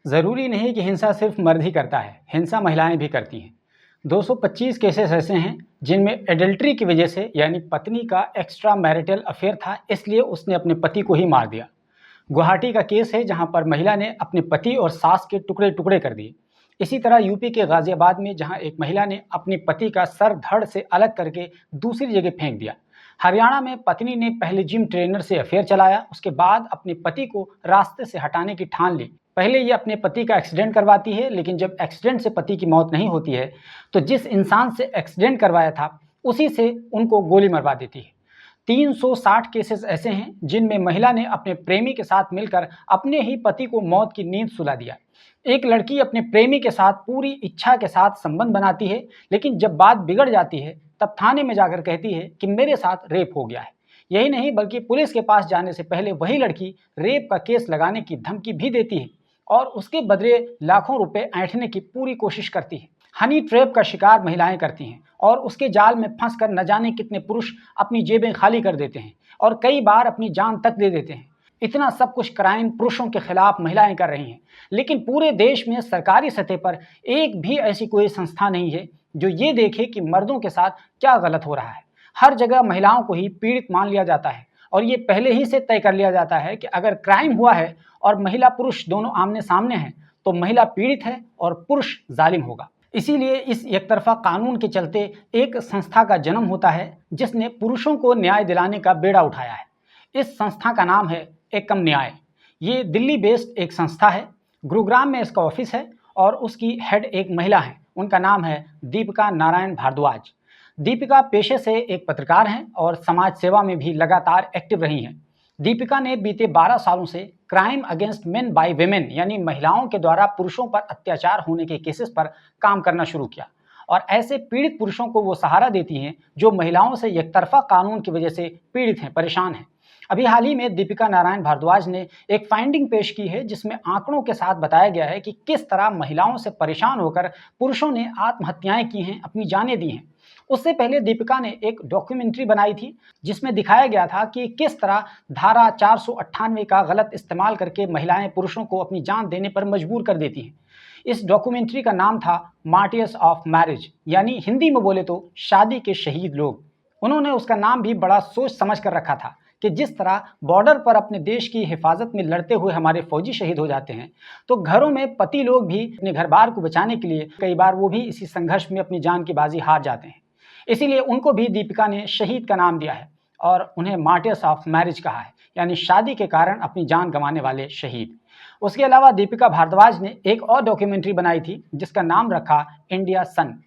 ज़रूरी नहीं कि हिंसा सिर्फ मर्द ही करता है, हिंसा महिलाएं भी करती हैं। 225 केसेस ऐसे हैं जिनमें एडल्ट्री की वजह से, यानी पत्नी का एक्स्ट्रा मैरिटल अफेयर था, इसलिए उसने अपने पति को ही मार दिया। गुवाहाटी का केस है जहां पर महिला ने अपने पति और सास के टुकड़े टुकड़े कर दिए। इसी तरह यूपी के गाजियाबाद में जहां एक महिला ने अपने पति का सर धड़ से अलग करके दूसरी जगह फेंक दिया। हरियाणा में पत्नी ने पहले जिम ट्रेनर से अफेयर चलाया, उसके बाद अपने पति को रास्ते से हटाने की ठान ली। पहले ये अपने पति का एक्सीडेंट करवाती है, लेकिन जब एक्सीडेंट से पति की मौत नहीं होती है तो जिस इंसान से एक्सीडेंट करवाया था उसी से उनको गोली मरवा देती है। 360 केसेस ऐसे हैं जिनमें महिला ने अपने प्रेमी के साथ मिलकर अपने ही पति को मौत की नींद सुला दिया। एक लड़की अपने प्रेमी के साथ पूरी इच्छा के साथ संबंध बनाती है, लेकिन जब बात बिगड़ जाती है तब थाने में जाकर कहती है कि मेरे साथ रेप हो गया है। यही नहीं बल्कि पुलिस के पास जाने से पहले वही लड़की रेप का केस लगाने की धमकी भी देती है और उसके बदले लाखों रुपए ऐंठने की पूरी कोशिश करती है। हनी ट्रैप का शिकार महिलाएं करती हैं और उसके जाल में फंसकर न जाने कितने पुरुष अपनी जेबें खाली कर देते हैं और कई बार अपनी जान तक दे देते हैं। इतना सब कुछ क्राइम पुरुषों के खिलाफ महिलाएं कर रही हैं, लेकिन पूरे देश में सरकारी सतह पर एक भी ऐसी कोई संस्था नहीं है जो ये देखे कि मर्दों के साथ क्या गलत हो रहा है। हर जगह महिलाओं को ही पीड़ित मान लिया जाता है और ये पहले ही से तय कर लिया जाता है कि अगर क्राइम हुआ है और महिला पुरुष दोनों आमने सामने हैं तो महिला पीड़ित है और पुरुष जालिम होगा। इसीलिए इस एकतरफा कानून के चलते एक संस्था का जन्म होता है जिसने पुरुषों को न्याय दिलाने का बेड़ा उठाया है। इस संस्था का नाम है एकम न्याय। ये दिल्ली बेस्ड एक संस्था है, गुरुग्राम में इसका ऑफिस है और उसकी हेड एक महिला है। उनका नाम है दीपिका नारायण भारद्वाज। दीपिका पेशे से एक पत्रकार हैं और समाज सेवा में भी लगातार एक्टिव रही हैं। दीपिका ने बीते 12 सालों से crime against men by women, यानी महिलाओं के द्वारा पुरुषों पर अत्याचार होने के केसेस पर काम करना शुरू किया और ऐसे पीड़ित पुरुषों को वो सहारा देती हैं जो महिलाओं से एकतरफा कानून की वजह से पीड़ित हैं, परेशान हैं। अभी हाल ही में दीपिका नारायण भारद्वाज ने एक फाइंडिंग पेश की है जिसमें आंकड़ों के साथ बताया गया है कि किस तरह महिलाओं से परेशान होकर पुरुषों ने आत्महत्याएं की हैं, अपनी जानें दी हैं। उससे पहले दीपिका ने एक डॉक्यूमेंट्री बनाई थी जिसमें दिखाया गया था कि किस तरह धारा 498 का गलत इस्तेमाल करके महिलाएं पुरुषों को अपनी जान देने पर मजबूर कर देती हैं। इस डॉक्यूमेंट्री का नाम था मार्टियर्स ऑफ मैरिज, यानी हिंदी में बोले तो शादी के शहीद लोग। उन्होंने उसका नाम भी बड़ा सोच समझ कर रखा था कि जिस तरह बॉर्डर पर अपने देश की हिफाजत में लड़ते हुए हमारे फौजी शहीद हो जाते हैं, तो घरों में पति लोग भी अपने घर बार को बचाने के लिए कई बार वो भी इसी संघर्ष में अपनी जान की बाजी हार जाते हैं। इसीलिए उनको भी दीपिका ने शहीद का नाम दिया है और उन्हें मार्टियर्स ऑफ मैरिज कहा है, यानी शादी के कारण अपनी जान गंवाने वाले शहीद। उसके अलावा दीपिका भारद्वाज ने एक और डॉक्यूमेंट्री बनाई थी जिसका नाम रखा इंडिया सन।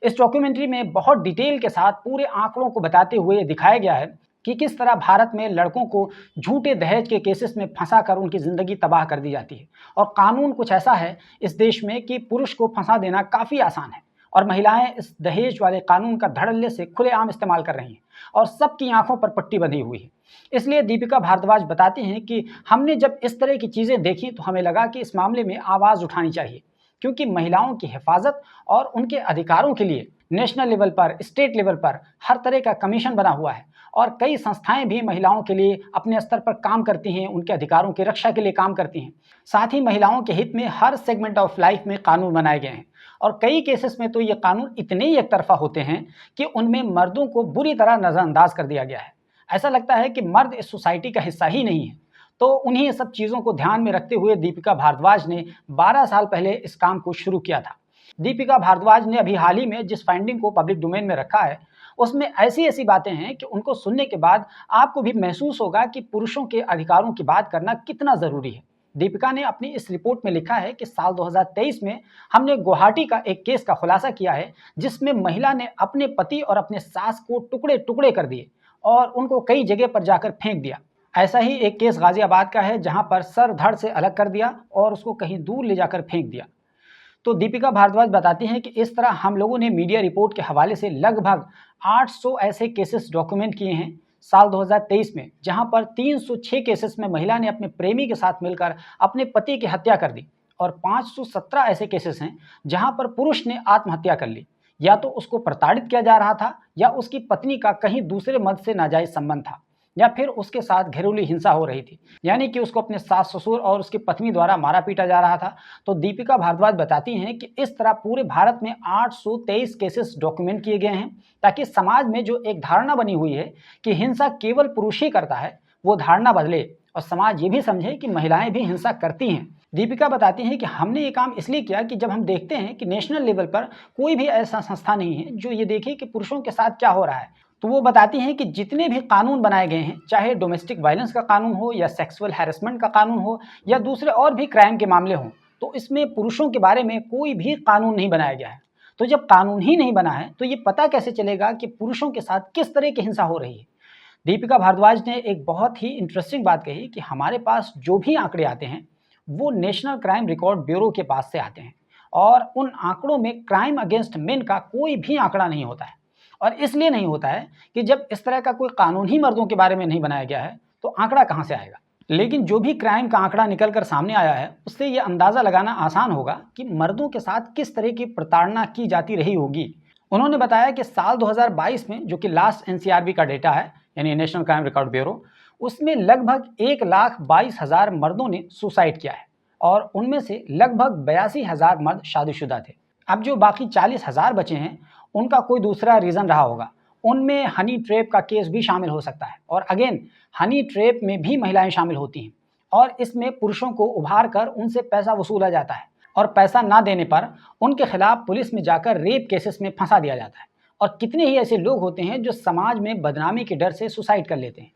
इस डॉक्यूमेंट्री में बहुत डिटेल के साथ पूरे आंकड़ों को बताते हुए दिखाया गया है कि किस तरह भारत में लड़कों को झूठे दहेज के केसेस में फंसा कर उनकी ज़िंदगी तबाह कर दी जाती है। और कानून कुछ ऐसा है इस देश में कि पुरुष को फंसा देना काफ़ी आसान है और महिलाएं इस दहेज वाले कानून का धड़ल्ले से खुलेआम इस्तेमाल कर रही हैं और सबकी आंखों पर पट्टी बंधी हुई है। इसलिए दीपिका भारद्वाज बताती हैं कि हमने जब इस तरह की चीज़ें देखी तो हमें लगा कि इस मामले में आवाज़ उठानी चाहिए, क्योंकि महिलाओं की हिफाजत और उनके अधिकारों के लिए नेशनल लेवल पर, स्टेट लेवल पर हर तरह का कमीशन बना हुआ है और कई संस्थाएं भी महिलाओं के लिए अपने स्तर पर काम करती हैं, उनके अधिकारों की रक्षा के लिए काम करती हैं। साथ ही महिलाओं के हित में हर सेगमेंट ऑफ लाइफ में कानून बनाए गए हैं और कई केसेस में तो ये कानून इतने ही एकतरफा होते हैं कि उनमें मर्दों को बुरी तरह नज़रअंदाज कर दिया गया है। ऐसा लगता है कि मर्द इस सोसाइटी का हिस्सा ही नहीं है। तो उन्हीं सब चीज़ों को ध्यान में रखते हुए दीपिका भारद्वाज ने 12 साल पहले इस काम को शुरू किया था। दीपिका भारद्वाज ने अभी हाल ही में जिस फाइंडिंग को पब्लिक डोमेन में रखा है उसमें ऐसी ऐसी बातें हैं कि उनको सुनने के बाद आपको भी महसूस होगा कि पुरुषों के अधिकारों की बात करना कितना ज़रूरी है। दीपिका ने अपनी इस रिपोर्ट में लिखा है कि साल 2023 में हमने गुवाहाटी का एक केस का खुलासा किया है जिसमें महिला ने अपने पति और अपने सास को टुकड़े टुकड़े कर दिए और उनको कई जगह पर जाकर फेंक दिया। ऐसा ही एक केस गाजियाबाद का है जहां पर सर धड़ से अलग कर दिया और उसको कहीं दूर ले जाकर फेंक दिया। तो दीपिका भारद्वाज बताती हैं कि इस तरह हम लोगों ने मीडिया रिपोर्ट के हवाले से लगभग 800 ऐसे केसेस डॉक्यूमेंट किए हैं साल 2023 में, जहां पर 306 केसेस में महिला ने अपने प्रेमी के साथ मिलकर अपने पति की हत्या कर दी और 517 ऐसे केसेस हैं जहां पर पुरुष ने आत्महत्या कर ली। या तो उसको प्रताड़ित किया जा रहा था या उसकी पत्नी का कहीं दूसरे मर्द से नाजायज संबंध था। या फिर उसके साथ घरेलू हिंसा हो रही थी, यानी कि उसको अपने सास ससुर और उसकी पत्नी द्वारा मारा पीटा जा रहा था। तो दीपिका भारद्वाज बताती हैं कि इस तरह पूरे भारत में 823 केसेस डॉक्यूमेंट किए गए हैं, ताकि समाज में जो एक धारणा बनी हुई है कि हिंसा केवल पुरुष ही करता है, वो धारणा बदले और समाज ये भी समझे कि महिलाएं भी हिंसा करती हैं। दीपिका बताती हैं कि हमने ये काम इसलिए किया कि जब हम देखते हैं कि नेशनल लेवल पर कोई भी ऐसा संस्था नहीं है जो ये देखे कि पुरुषों के साथ क्या हो रहा है। तो वो बताती हैं कि जितने भी कानून बनाए गए हैं, चाहे डोमेस्टिक वायलेंस का कानून हो या सेक्सुअल हैरेसमेंट का कानून हो या दूसरे और भी क्राइम के मामले हों, तो इसमें पुरुषों के बारे में कोई भी कानून नहीं बनाया गया है। तो जब कानून ही नहीं बना है तो ये पता कैसे चलेगा कि पुरुषों के साथ किस तरह की हिंसा हो रही है। दीपिका भारद्वाज ने एक बहुत ही इंटरेस्टिंग बात कही कि हमारे पास जो भी आंकड़े आते हैं वो नेशनल क्राइम रिकॉर्ड ब्यूरो के पास से आते हैं, और उन आंकड़ों में क्राइम अगेंस्ट मेन का कोई भी आंकड़ा नहीं होता है। और इसलिए नहीं होता है कि जब इस तरह का कोई कानून ही मर्दों के बारे में नहीं बनाया गया है तो आंकड़ा कहाँ से आएगा। लेकिन जो भी क्राइम का आंकड़ा निकल कर सामने आया है उससे ये अंदाज़ा लगाना आसान होगा कि मर्दों के साथ किस तरह की प्रताड़ना की जाती रही होगी। उन्होंने बताया कि साल 2022 में, जो कि लास्ट एनसीआरबी का डेटा है यानी नेशनल क्राइम रिकॉर्ड ब्यूरो, उसमें लगभग 1,22,000 मर्दों ने सुसाइड किया है और उनमें से लगभग 82,000 मर्द शादीशुदा थे। अब जो बाकी 40,000 बचे हैं उनका कोई दूसरा रीज़न रहा होगा। उनमें हनी ट्रैप का केस भी शामिल हो सकता है, और अगेन हनी ट्रैप में भी महिलाएं शामिल होती हैं और इसमें पुरुषों को उभार कर उनसे पैसा वसूला जाता है और पैसा ना देने पर उनके खिलाफ पुलिस में जाकर रेप केसेस में फंसा दिया जाता है। और कितने ही ऐसे लोग होते हैं जो समाज में बदनामी के डर से सुसाइड कर लेते हैं।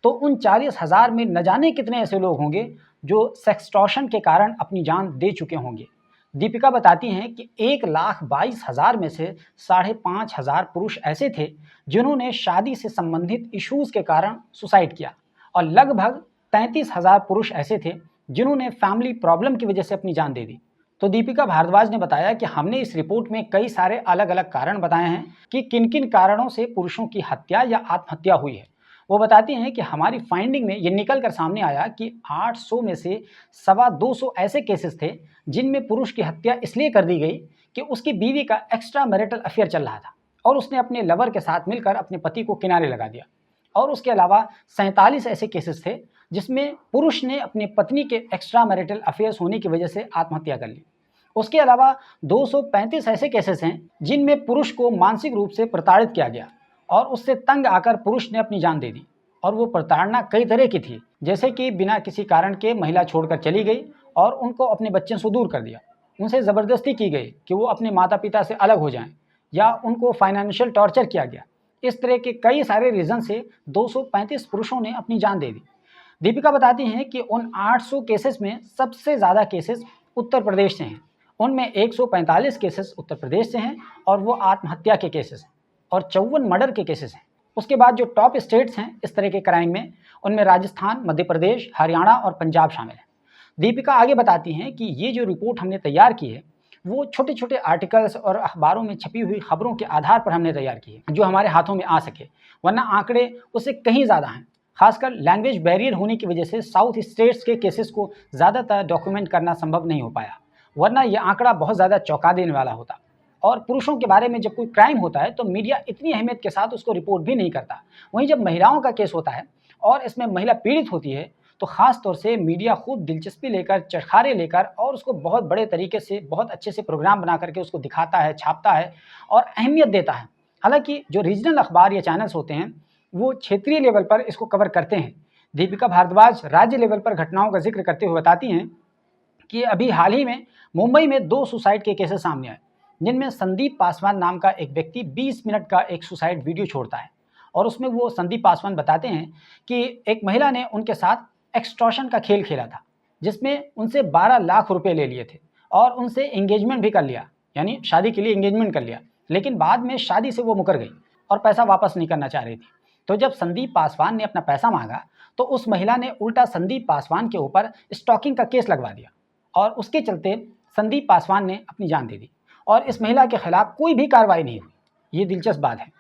तो उन 40,000 में न जाने कितने ऐसे लोग होंगे जो सेक्सटॉर्शन के कारण अपनी जान दे चुके होंगे। दीपिका बताती हैं कि 1,22,000 में से 5,500 पुरुष ऐसे थे जिन्होंने शादी से संबंधित इश्यूज़ के कारण सुसाइड किया, और लगभग 33,000 पुरुष ऐसे थे जिन्होंने फैमिली प्रॉब्लम की वजह से अपनी जान दे दी। तो दीपिका भारद्वाज ने बताया कि हमने इस रिपोर्ट में कई सारे अलग अलग कारण बताए हैं कि किन किन कारणों से पुरुषों की हत्या या आत्महत्या हुई है। वो बताती हैं कि हमारी फाइंडिंग में ये निकल कर सामने आया कि 800 में से 250 ऐसे केसेस थे जिनमें पुरुष की हत्या इसलिए कर दी गई कि उसकी बीवी का एक्स्ट्रा मैरिटल अफेयर चल रहा था और उसने अपने लवर के साथ मिलकर अपने पति को किनारे लगा दिया। और उसके अलावा 47 ऐसे केसेस थे जिसमें पुरुष ने अपनी पत्नी के एक्स्ट्रा मैरिटल अफेयर्स होने की वजह से आत्महत्या कर ली। उसके अलावा 235 ऐसे केसेस हैं जिनमें पुरुष को मानसिक रूप से प्रताड़ित किया गया और उससे तंग आकर पुरुष ने अपनी जान दे दी। और वो प्रताड़ना कई तरह की थी, जैसे कि बिना किसी कारण के महिला छोड़कर चली गई और उनको अपने बच्चे से दूर कर दिया, उनसे ज़बरदस्ती की गई कि वो अपने माता पिता से अलग हो जाएं, या उनको फाइनेंशियल टॉर्चर किया गया। इस तरह के कई सारे रीज़न से 235 पुरुषों ने अपनी जान दे दी। दीपिका बताती हैं कि उन 800 केसेस में सबसे ज़्यादा केसेस उत्तर प्रदेश से हैं। उनमें 145 केसेस उत्तर प्रदेश से हैं और वो आत्महत्या के केसेस हैं, और 54 मर्डर के केसेस हैं। उसके बाद जो टॉप स्टेट्स हैं इस तरह के क्राइम में, उनमें राजस्थान, मध्य प्रदेश, हरियाणा और पंजाब शामिल हैं। दीपिका आगे बताती हैं कि ये जो रिपोर्ट हमने तैयार की है वो छोटे छोटे आर्टिकल्स और अखबारों में छपी हुई खबरों के आधार पर हमने तैयार की है जो हमारे हाथों में आ सके, वरना आंकड़े उससे कहीं ज़्यादा हैं। खासकर लैंग्वेज बैरियर होने की वजह से साउथ स्टेट्स के केसेस को ज़्यादातर डॉक्यूमेंट करना संभव नहीं हो पाया, वरना यह आंकड़ा बहुत ज़्यादा चौंका देने वाला होता। और पुरुषों के बारे में जब कोई क्राइम होता है तो मीडिया इतनी अहमियत के साथ उसको रिपोर्ट भी नहीं करता। वहीं जब महिलाओं का केस होता है और इसमें महिला पीड़ित होती है तो ख़ास तौर से मीडिया खूब दिलचस्पी लेकर, चरखारे लेकर और उसको बहुत बड़े तरीके से, बहुत अच्छे से प्रोग्राम बना करके उसको दिखाता है, छापता है और अहमियत देता है। हालांकि जो रीजनल अखबार या चैनल्स होते हैं वो क्षेत्रीय लेवल पर इसको कवर करते हैं। दीपिका भारद्वाज राज्य लेवल पर घटनाओं का जिक्र करते हुए बताती हैं कि अभी हाल ही में मुंबई में 2 सुसाइड के केसेस सामने आए, जिनमें संदीप पासवान नाम का एक व्यक्ति 20 मिनट का एक सुसाइड वीडियो छोड़ता है और उसमें वो संदीप पासवान बताते हैं कि एक महिला ने उनके साथ एक्सटॉर्शन का खेल खेला था, जिसमें उनसे 12 लाख रुपए ले लिए थे और उनसे एंगेजमेंट भी कर लिया, यानी शादी के लिए एंगेजमेंट कर लिया, लेकिन बाद में शादी से वो मुकर गई और पैसा वापस नहीं करना चाह रही थी। तो जब संदीप पासवान ने अपना पैसा मांगा तो उस महिला ने उल्टा संदीप पासवान के ऊपर स्टॉकिंग का केस लगवा दिया और उसके चलते संदीप पासवान ने अपनी जान दे दी और इस महिला के खिलाफ कोई भी कार्रवाई नहीं हुई। ये दिलचस्प बात है।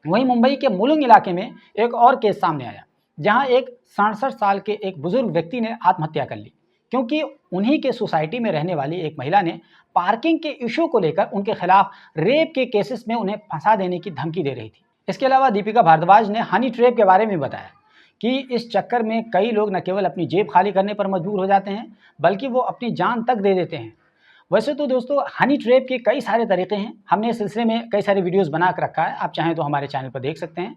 वहीं मुंबई के मुलुंड इलाके में एक और केस सामने आया, जहां एक 67 साल के एक बुजुर्ग व्यक्ति ने आत्महत्या कर ली, क्योंकि उन्हीं के सोसाइटी में रहने वाली एक महिला ने पार्किंग के इशू को लेकर उनके खिलाफ रेप के केसेस में उन्हें फंसा देने की धमकी दे रही थी। इसके अलावा दीपिका भारद्वाज ने हनी ट्रैप के बारे में बताया कि इस चक्कर में कई लोग न केवल अपनी जेब खाली करने पर मजबूर हो जाते हैं, बल्कि वो अपनी जान तक दे देते हैं। वैसे तो दोस्तों हनी ट्रैप के कई सारे तरीके हैं, हमने इस सिलसिले में कई सारे वीडियोस बना के रखा है, आप चाहें तो हमारे चैनल पर देख सकते हैं।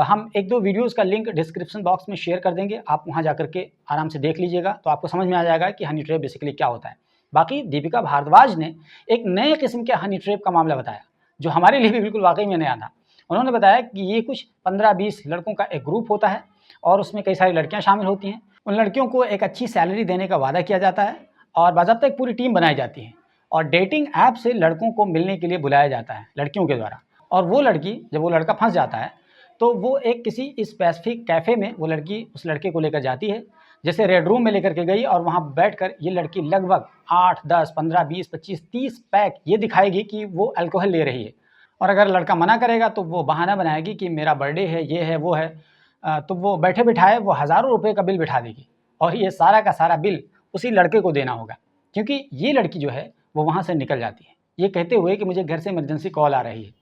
हम 1-2 वीडियोस का लिंक डिस्क्रिप्शन बॉक्स में शेयर कर देंगे, आप वहां जाकर के आराम से देख लीजिएगा, तो आपको समझ में आ जाएगा कि हनी ट्रैप बेसिकली क्या होता है। बाकी दीपिका भारद्वाज ने एक नए किस्म के हनी ट्रैप का मामला बताया, जो हमारे लिए भी बिल्कुल वाकई में नया था। उन्होंने बताया कि ये कुछ 15-20 लड़कों का एक ग्रुप होता है और उसमें कई सारी लड़कियां शामिल होती हैं। उन लड़कियों को एक अच्छी सैलरी देने का वादा किया जाता है और बाज़ाब्ता एक पूरी टीम बनाई जाती है और डेटिंग ऐप से लड़कों को मिलने के लिए बुलाया जाता है लड़कियों के द्वारा। और वो लड़की, जब वो लड़का फंस जाता है तो वो एक किसी स्पेसिफिक कैफ़े में वो लड़की उस लड़के को लेकर जाती है, जैसे रेड रूम में लेकर के गई और वहाँ बैठकर ये लड़की लगभग 8, 10, 15, 20, 25, 30 पैक ये दिखाएगी कि वो अल्कोहल ले रही है। और अगर लड़का मना करेगा तो वो बहाना बनाएगी कि मेरा बर्थडे है, ये है, वो है। तो वो बैठे बिठाए वो हज़ारों रुपए का बिल बिठा देगी और ये सारा का सारा बिल उसी लड़के को देना होगा, क्योंकि ये लड़की जो है वो वहाँ से निकल जाती है, ये कहते हुए कि मुझे घर से इमरजेंसी कॉल आ रही है।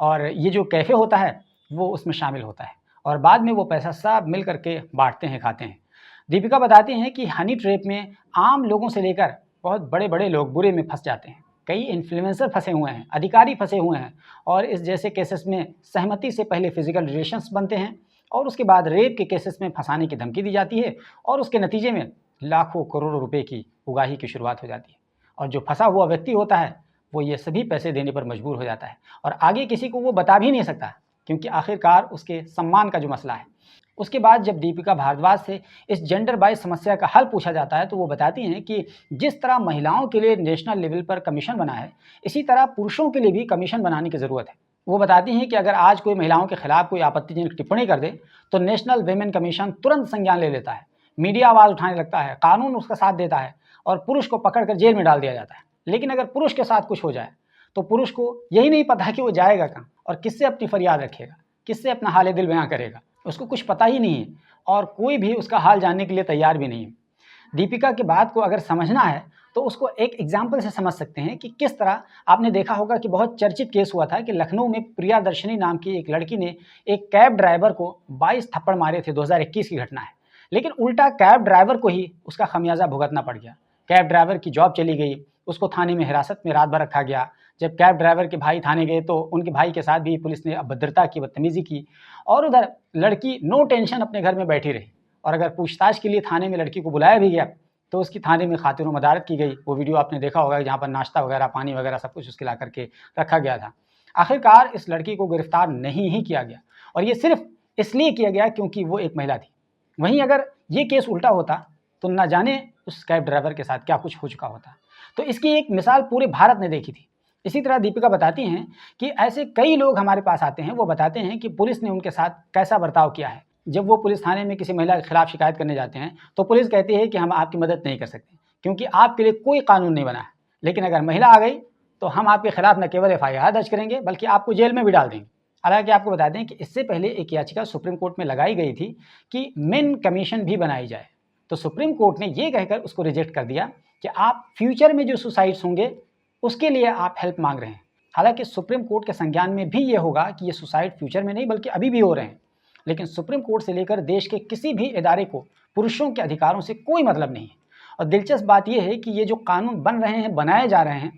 और ये जो कैफ़े होता है वो उसमें शामिल होता है और बाद में वो पैसा सब मिल करके बाँटते हैं, खाते हैं। दीपिका बताती हैं कि हनी ट्रैप में आम लोगों से लेकर बहुत बड़े-बड़े लोग बुरे में फँस जाते हैं। कई इन्फ्लुएंसर फँसे हुए हैं, अधिकारी फँसे हुए हैं और इस जैसे केसेस में सहमति से पहले फिजिकल रिलेशंस बनते हैं और उसके बाद रेप के केसेस में फंसाने की धमकी दी जाती है और उसके नतीजे में लाखों करोड़ों रुपए की उगाही की शुरुआत हो जाती है। और जो फंसा हुआ व्यक्ति होता है वो ये सभी पैसे देने पर मजबूर हो जाता है और आगे किसी को वो बता भी नहीं सकता, क्योंकि आखिरकार उसके सम्मान का जो मसला है। उसके बाद जब दीपिका भारद्वाज से इस जेंडर बाइज समस्या का हल पूछा जाता है तो वो बताती हैं कि जिस तरह महिलाओं के लिए नेशनल लेवल पर कमीशन बना है, इसी तरह पुरुषों के लिए भी कमीशन बनाने की ज़रूरत है। वो बताती हैं कि अगर आज कोई महिलाओं के खिलाफ कोई आपत्तिजनक टिप्पणी कर दे तो नेशनल विमेन कमीशन तुरंत संज्ञान ले लेता है, मीडिया आवाज़ उठाने लगता है, कानून उसका साथ देता है और पुरुष को पकड़कर जेल में डाल दिया जाता है। लेकिन अगर पुरुष के साथ कुछ हो जाए तो पुरुष को यही नहीं पता कि वो जाएगा कहाँ और किससे अपनी फरियाद रखेगा, किससे अपना हाल दिल बयां करेगा, उसको कुछ पता ही नहीं है और कोई भी उसका हाल जानने के लिए तैयार भी नहीं है। दीपिका की बात को अगर समझना है तो उसको एक एग्जाम्पल से समझ सकते हैं कि किस तरह आपने देखा होगा कि बहुत चर्चित केस हुआ था कि लखनऊ में प्रियादर्शनी नाम की एक लड़की ने एक कैब ड्राइवर को 22 थप्पड़ मारे थे। 2021 की घटना है, लेकिन उल्टा कैब ड्राइवर को ही उसका खमियाजा भुगतना पड़ गया। कैब ड्राइवर की जॉब चली गई, उसको थाने में हिरासत में रात भर रखा गया। जब कैब ड्राइवर के भाई थाने गए तो उनके भाई के साथ भी पुलिस ने अभद्रता की, बदतमीजी की और उधर लड़की नो टेंशन अपने घर में बैठी रही। और अगर पूछताछ के लिए थाने में लड़की को बुलाया भी गया तो उसकी थाने में खातिरों मदारत की गई। वो वीडियो आपने देखा होगा जहाँ पर नाश्ता वगैरह, पानी वगैरह सब कुछ उसके ला करके रखा गया था। आखिरकार इस लड़की को गिरफ्तार नहीं ही किया गया और ये सिर्फ इसलिए किया गया क्योंकि वो एक महिला थी। वहीं अगर ये केस उल्टा होता तो ना जाने उस कैब ड्राइवर के साथ क्या कुछ हो चुका होता। तो इसकी एक मिसाल पूरे भारत ने देखी थी। इसी तरह दीपिका बताती हैं कि ऐसे कई लोग हमारे पास आते हैं, वो बताते हैं कि पुलिस ने उनके साथ कैसा बर्ताव किया है। जब वो पुलिस थाने में किसी महिला के खिलाफ शिकायत करने जाते हैं तो पुलिस कहती है कि हम आपकी मदद नहीं कर सकते क्योंकि आपके लिए कोई कानून नहीं बना है, लेकिन अगर महिला आ गई तो हम आपके खिलाफ न केवल FIR दर्ज करेंगे बल्कि आपको जेल में भी डाल देंगे। हालांकि आपको बता दें कि इससे पहले एक याचिका सुप्रीम कोर्ट में लगाई गई थी कि मेन कमीशन भी बनाई जाए, तो सुप्रीम कोर्ट ने ये कहकर उसको रिजेक्ट कर दिया कि आप फ्यूचर में जो सुसाइड्स होंगे उसके लिए आप हेल्प मांग रहे हैं। हालांकि सुप्रीम कोर्ट के संज्ञान में भी ये होगा कि ये सुसाइड फ्यूचर में नहीं बल्कि अभी भी हो रहे हैं, लेकिन सुप्रीम कोर्ट से लेकर देश के किसी भी इदारे को पुरुषों के अधिकारों से कोई मतलब नहीं है। और दिलचस्प बात यह है कि ये जो कानून बन रहे हैं, बनाए जा रहे हैं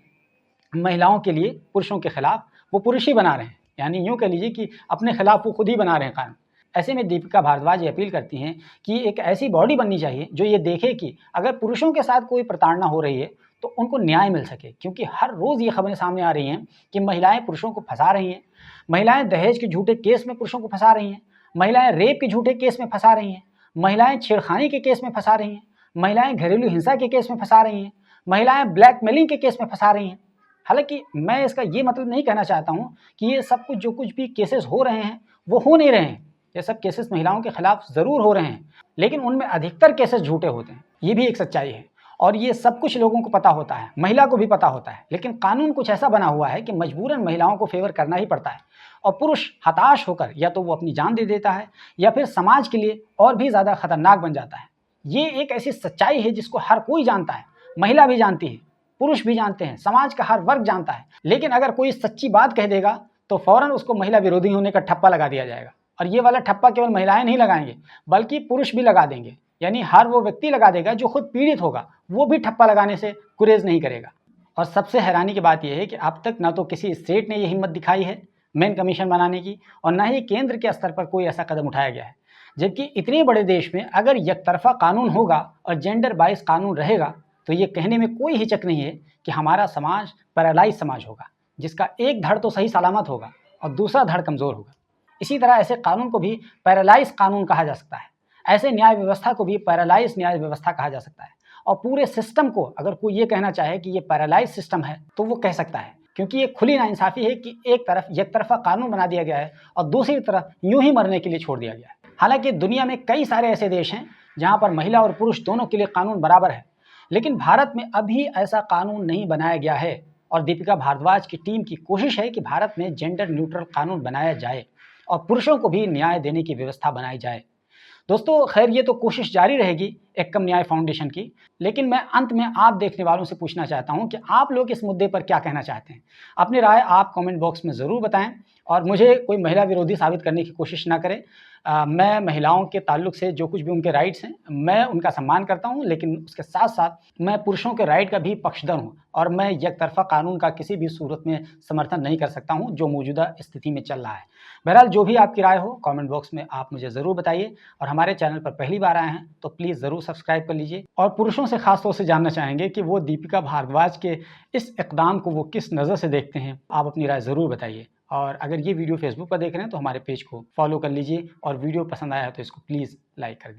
महिलाओं के लिए पुरुषों के खिलाफ, वो पुरुष ही बना रहे हैं, यानी यूँ कह लीजिए कि अपने खिलाफ वो खुद ही बना रहे हैं कानून। ऐसे में दीपिका भारद्वाज ये अपील करती हैं कि एक ऐसी बॉडी बननी चाहिए जो ये देखे कि अगर पुरुषों के साथ कोई प्रताड़ना हो रही है तो उनको न्याय मिल सके, क्योंकि हर रोज़ ये खबरें सामने आ रही हैं कि महिलाएं पुरुषों को फंसा रही हैं, महिलाएं दहेज के झूठे केस में पुरुषों को फंसा रही हैं, महिलाएं रेप के झूठे केस में फंसा रही हैं, महिलाएं छेड़खानी के केस में फंसा रही हैं, महिलाएं घरेलू हिंसा के केस में फंसा रही हैं, महिलाएं ब्लैकमेलिंग के केस में फंसा रही हैं। हालांकि मैं इसका ये मतलब नहीं कहना चाहता हूँ कि ये सब कुछ जो कुछ भी केसेस हो रहे हैं वो हो नहीं रहे हैं। ये सब केसेस महिलाओं के खिलाफ ज़रूर हो रहे हैं, लेकिन उनमें अधिकतर केसेस झूठे होते हैं, ये भी एक सच्चाई है। और ये सब कुछ लोगों को पता होता है, महिला को भी पता होता है, लेकिन कानून कुछ ऐसा बना हुआ है कि मजबूरन महिलाओं को फेवर करना ही पड़ता है। और पुरुष हताश होकर या तो वो अपनी जान दे देता है या फिर समाज के लिए और भी ज़्यादा खतरनाक बन जाता है। ये एक ऐसी सच्चाई है जिसको हर कोई जानता है, महिला भी जानती है, पुरुष भी जानते हैं, समाज का हर वर्ग जानता है। लेकिन अगर कोई सच्ची बात कह देगा तो फ़ौरन उसको महिला विरोधी होने का ठप्पा लगा दिया जाएगा और ये वाला ठप्पा केवल महिलाएं नहीं लगाएंगे बल्कि पुरुष भी लगा देंगे, यानी हर वो व्यक्ति लगा देगा जो खुद पीड़ित होगा, वो भी ठप्पा लगाने से गुरेज नहीं करेगा। और सबसे हैरानी की बात यह है कि अब तक ना तो किसी स्टेट ने ये हिम्मत दिखाई है मेन कमीशन बनाने की, और ना ही केंद्र के स्तर पर कोई ऐसा कदम उठाया गया है। जबकि इतने बड़े देश में अगर एकतरफा कानून होगा और जेंडर बाइस कानून रहेगा तो ये कहने में कोई हिचक नहीं है कि हमारा समाज पैरालाइज समाज होगा, जिसका एक धड़ तो सही सलामत होगा और दूसरा धड़ कमज़ोर होगा। इसी तरह ऐसे कानून को भी पैरालाइज कानून कहा जा सकता है, ऐसे न्याय व्यवस्था को भी पैरालाइज न्याय व्यवस्था कहा जा सकता है। और पूरे सिस्टम को अगर कोई ये कहना चाहे कि ये पैरालाइज सिस्टम है तो वो कह सकता है, क्योंकि ये खुली नाइंसाफ़ी है कि एक तरफ एक तरफा कानून बना दिया गया है और दूसरी तरफ यूं ही मरने के लिए छोड़ दिया गया है। हालांकि दुनिया में कई सारे ऐसे देश हैं जहां पर महिला और पुरुष दोनों के लिए कानून बराबर है, लेकिन भारत में अभी ऐसा कानून नहीं बनाया गया है। और दीपिका भारद्वाज की टीम की कोशिश है कि भारत में जेंडर न्यूट्रल कानून बनाया जाए और पुरुषों को भी न्याय देने की व्यवस्था बनाई जाए। दोस्तों, खैर ये तो कोशिश जारी रहेगी एकम न्याय फाउंडेशन की, लेकिन मैं अंत में आप देखने वालों से पूछना चाहता हूं कि आप लोग इस मुद्दे पर क्या कहना चाहते हैं। अपनी राय आप कमेंट बॉक्स में ज़रूर बताएं और मुझे कोई महिला विरोधी साबित करने की कोशिश ना करें। मैं महिलाओं के ताल्लुक से जो कुछ भी उनके राइट्स हैं मैं उनका सम्मान करता हूं, लेकिन उसके साथ साथ मैं पुरुषों के राइट का भी पक्षधर हूं और मैं एकतरफा कानून का किसी भी सूरत में समर्थन नहीं कर सकता हूं जो मौजूदा स्थिति में चल रहा है। बहरहाल जो भी आपकी राय हो कमेंट बॉक्स में आप मुझे ज़रूर बताइए, और हमारे चैनल पर पहली बार आए हैं तो प्लीज़ ज़रूर सब्सक्राइब कर लीजिए। और पुरुषों से खास तौर से जानना चाहेंगे कि वो दीपिका भारद्वाज के इस इक़दाम को वो किस नज़र से देखते हैं, आप अपनी राय ज़रूर बताइए। और अगर ये वीडियो फेसबुक पर देख रहे हैं तो हमारे पेज को फॉलो कर लीजिए, और वीडियो पसंद आया है तो इसको प्लीज़ लाइक कर दीजिए।